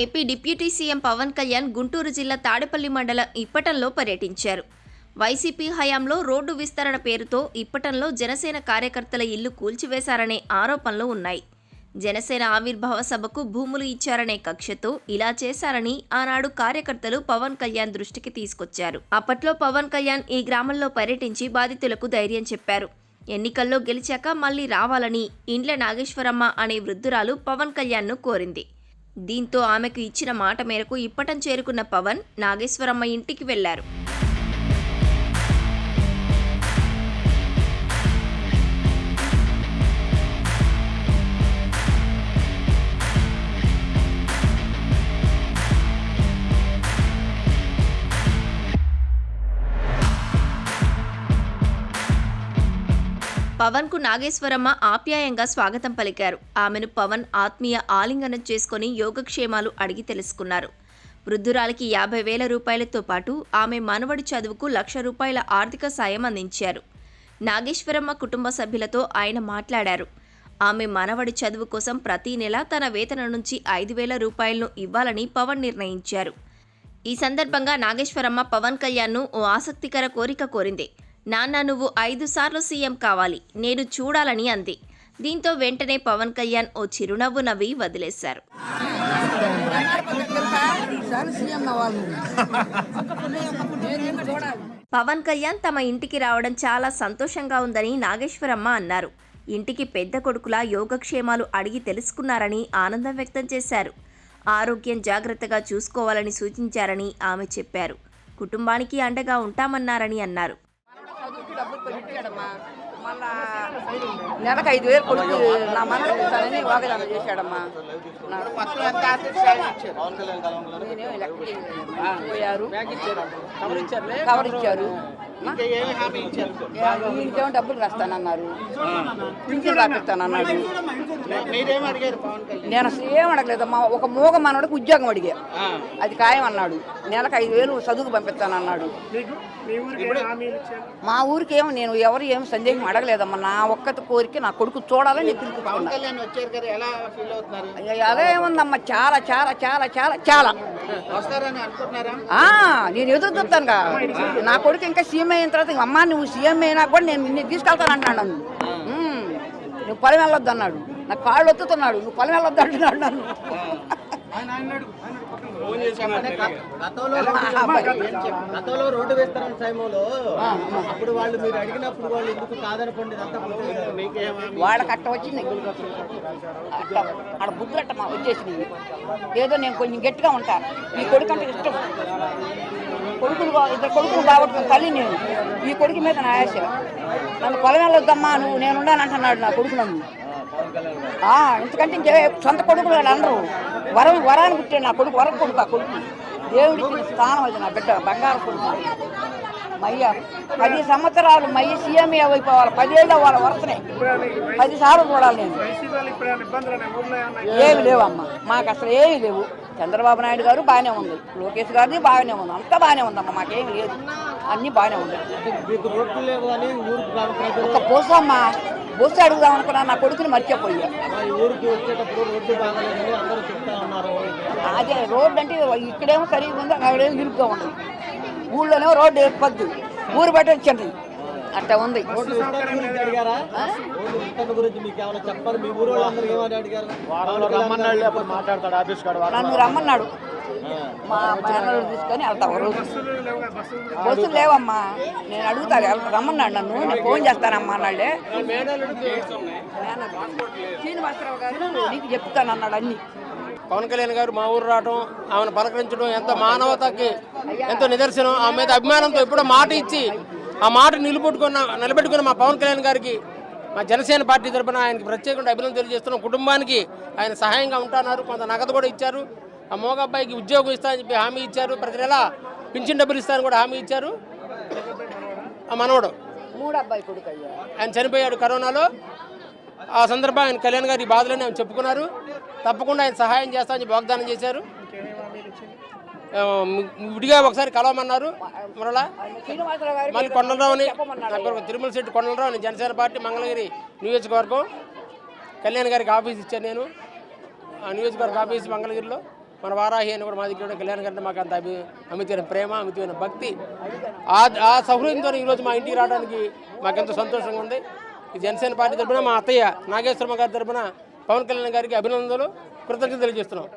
AP deputy CM Pawan Kalyan Guntur జిల్లా తాడేపల్లి మండలం ఇప్పటంలో పర్యటించారు. వైసీపీ హయాంలో రోడ్డు విస్తరణ పేరుతో ఇప్పటంలో జనసేన కార్యకర్తల ఇల్లు కూల్చివేశారనే ఆరోపణలు ఉన్నాయి. జనసేన ఆవిర్భావ సభకు భూములు ఇచ్చారనే కక్షతో ఇలా చేశారని ఆనాడు కార్యకర్తలు పవన్ కళ్యాణ్ దృష్టికి తీసుకొచ్చారు. అప్పట్లో పవన్ కళ్యాణ్ ఈ గ్రామంలో పర్యటించి బాధితులకు ధైర్యం చెప్పారు. ఎన్నికల్లో గెలిచాక మళ్లీ రావాలని ఇండ్ల నాగేశ్వరమ్మ అనే వృద్ధురాలు పవన్ కళ్యాణ్ను కోరింది. దీంతో ఆమెకు ఇచ్చిన మాట మేరకు ఇప్పటం చేరుకున్న పవన్ నాగేశ్వరమ్మ ఇంటికి వెళ్లారు. పవన్కు నాగేశ్వరమ్మ ఆప్యాయంగా స్వాగతం పలికారు. ఆమెను పవన్ ఆత్మీయ ఆలింగనం చేసుకుని యోగక్షేమాలు అడిగి తెలుసుకున్నారు. వృద్ధురాలికి 50,000 రూపాయలతో పాటు ఆమె మనవడి చదువుకు ₹1,00,000 ఆర్థిక సాయం అందించారు. నాగేశ్వరమ్మ కుటుంబ సభ్యులతో ఆయన మాట్లాడారు. ఆమె మనవడి చదువు కోసం ప్రతి నెల తన వేతనం నుంచి 5,000 రూపాయలను ఇవ్వాలని పవన్ నిర్ణయించారు. ఈ సందర్భంగా నాగేశ్వరమ్మ పవన్ కళ్యాణ్ను ఓ ఆసక్తికర కోరిక కోరింది. నాన్న, నువ్వు 5 సార్లు సీఎం కావాలి, నేను చూడాలని అంది. దీంతో వెంటనే పవన్ కళ్యాణ్ ఓ చిరునవ్వు నవ్వి వదిలేశారు. పవన్ కళ్యాణ్ తమ ఇంటికి రావడం చాలా సంతోషంగా ఉందని నాగేశ్వరమ్మ అన్నారు. ఇంటికి పెద్ద కొడుకులా యోగక్షేమాలు అడిగి తెలుసుకున్నారని ఆనందం వ్యక్తం చేశారు. ఆరోగ్యం జాగ్రత్తగా చూసుకోవాలని సూచించారని ఆమె చెప్పారు. కుటుంబానికి అండగా ఉంటామన్నారని అన్నారు. మళ్ళా నెలకు 5,000 కొడుకు నా మనకు ఇస్తానని వాగ్దానం చేశాడమ్మా. నేనేమో లెక్కకి పోయారు, కవర్ ఇచ్చారు. ఇంకేమో డబ్బులు రాస్తానన్నారు, పింఛన్ రాపిస్తానన్నాడు. నేను అసలు ఏం అడగలేదమ్మా. ఒక మూగ మనవాడికి ఉద్యోగం అడిగా, అది ఖాయం అన్నాడు. నెలకు 5,000 చదువుకు పంపిస్తానన్నాడు. మా ఊరికి ఏమో నేను ఎవరు ఏమి సందేహం అడగలేదమ్మా. నా ఒక్కటి కోరిక నా కొడుకు చూడాలని అదే ఉందమ్మా. చాలా చాలా చాలా చాలా చాలా నేను ఎదురు చూస్తాను. నా కొడుకు ఇంకా సీఎం అయిన తర్వాత అమ్మా నువ్వు సీఎం అయినా కూడా నేను నిన్ను తీసుకెళ్తాను అంటున్నాడు. నువ్వు పొలం వెళ్ళొద్దు అన్నాడు. నాకు కాళ్ళు ఒత్తుతున్నాడు. నువ్వు పొలం వెళ్ళొద్దు అంటున్నాడు నన్ను. గతంలో రోడ్డు వేస్తారని టైంలో అప్పుడు వాళ్ళు మీరు అడిగినప్పుడు వాళ్ళు ఎందుకు కాదనపండి వాళ్ళ కట్ట వచ్చింది. ఆడ బుద్ధులట్ట మా వచ్చేసింది. ఏదో నేను కొంచెం గట్టిగా ఉంటా. ఈ కొడుకు అంటే ఇష్టం. ఇద్దరు కొడుకులు కాబట్టి తల్లి నేను. ఈ కొడుకు మీద నా ఆశ. నన్ను పొలం వెళ్ళొద్దమ్మా నువ్వు నేను ఉండాలంటున్నాడు నా కొడుకు నన్ను. ఎందుకంటే ఇంకే సొంత కొడుకులు వాళ్ళు అనరు. వరాన్ని పుట్టాడు నా కొడుకు. వరం కొడుకు ఆ కొడుకు. దేవుడికి స్థానం అది. నా బిడ్డ బంగారు కొడుకు. మయ్య 10 సంవత్సరాలు మయ్య సీఎం అయిపోవాలి. 10 ఏళ్ళ వాళ్ళ వరుసనే 10 సార్లు చూడాలి నేను. ఏమి లేవమ్మా, మాకు అసలు ఏమి లేవు. చంద్రబాబు నాయుడు గారు బాగానే ఉంది, లోకేష్ గారిది బాగానే ఉంది, అంతా బాగానే ఉందమ్మా. మాకేమి లేదు, అన్నీ బాగానే ఉంది. ఒక పోసమ్మా బస్సు అడుగుదాం అనుకున్నా, నా కొడుకుని మర్చిపోయా. అదే రోడ్డు అంటే ఇక్కడేమో సరిగ్గా ఉంది, అక్కడేమో ఇరుగ్గా ఉంది. ఊళ్ళోనేమో రోడ్డు ఏర్పద్దు, ఊరు బట్టి వచ్చింది అట్లా ఉంది. నన్ను రమ్మన్నాడు. మా మేనలు తీసుకొని వెళ్తాం. రోజు బస్సులు లేవమ్మా. నేను అడుగుతాను రమ్మన్నాడు నన్ను. నేను ఫోన్ చేస్తానమ్మా అన్నాడే. శ్రీనివాసరావు గారు నీకు చెప్తాను అన్నాడు అన్ని. పవన్ కళ్యాణ్ గారు మా ఊరు రావడం, ఆమెను పలకరించడం ఎంత మానవతకి ఎంతో నిదర్శనం. ఆమె మీద అభిమానంతో ఎప్పుడో మాట ఇచ్చి ఆ మాట నిలబెట్టుకున్న మా పవన్ కళ్యాణ్ గారికి మా జనసేన పార్టీ తరఫున ఆయనకి ప్రత్యేకంగా అభినందనలు తెలియజేస్తున్నాం. కుటుంబానికి ఆయన సహాయంగా ఉంటున్నారు. కొంత నగదు కూడా ఇచ్చారు. ఆ మోగ అబ్బాయికి ఉద్యోగం ఇస్తానని చెప్పి హామీ ఇచ్చారు. ప్రతి నెల పింఛన్ డబ్బులు ఇస్తానని కూడా హామీ ఇచ్చారు. ఆ మనవడు ఆయన చనిపోయాడు కరోనాలో. ఆ సందర్భంగా ఆయన కళ్యాణ్ గారి బాధలని ఆయన చెప్పుకున్నారు. తప్పకుండా ఆయన సహాయం చేస్తామని చెప్పి వాగ్దానం చేశారు. విడిగా ఒకసారి కలవమన్నారు. మరలా మళ్ళీ కొండలరావుని, తిరుమల శెట్టి కొండలరావుని, జనసేన పార్టీ మంగళగిరి నియోజకవర్గం కళ్యాణ్ గారికి ఆఫీస్ ఇచ్చాను నేను. ఆ నియోజకవర్గ ఆఫీస్ మంగళగిరిలో మన వారాహి అని కూడా మా దగ్గర కళ్యాణ్ గారి మాకు అంత అమితమైన ప్రేమ, అమితమైన భక్తి, ఆ సౌహృదంతో ఈరోజు మా ఇంటికి రావడానికి మాకెంతో సంతోషంగా ఉంది. ఈ జనసేన పార్టీ తరఫున మా అత్తయ్య నాగేశ్వరమ్మ గారి తరఫున పవన్ కళ్యాణ్ గారికి అభినందనలు, కృతజ్ఞతలు తెలియజేస్తున్నాం.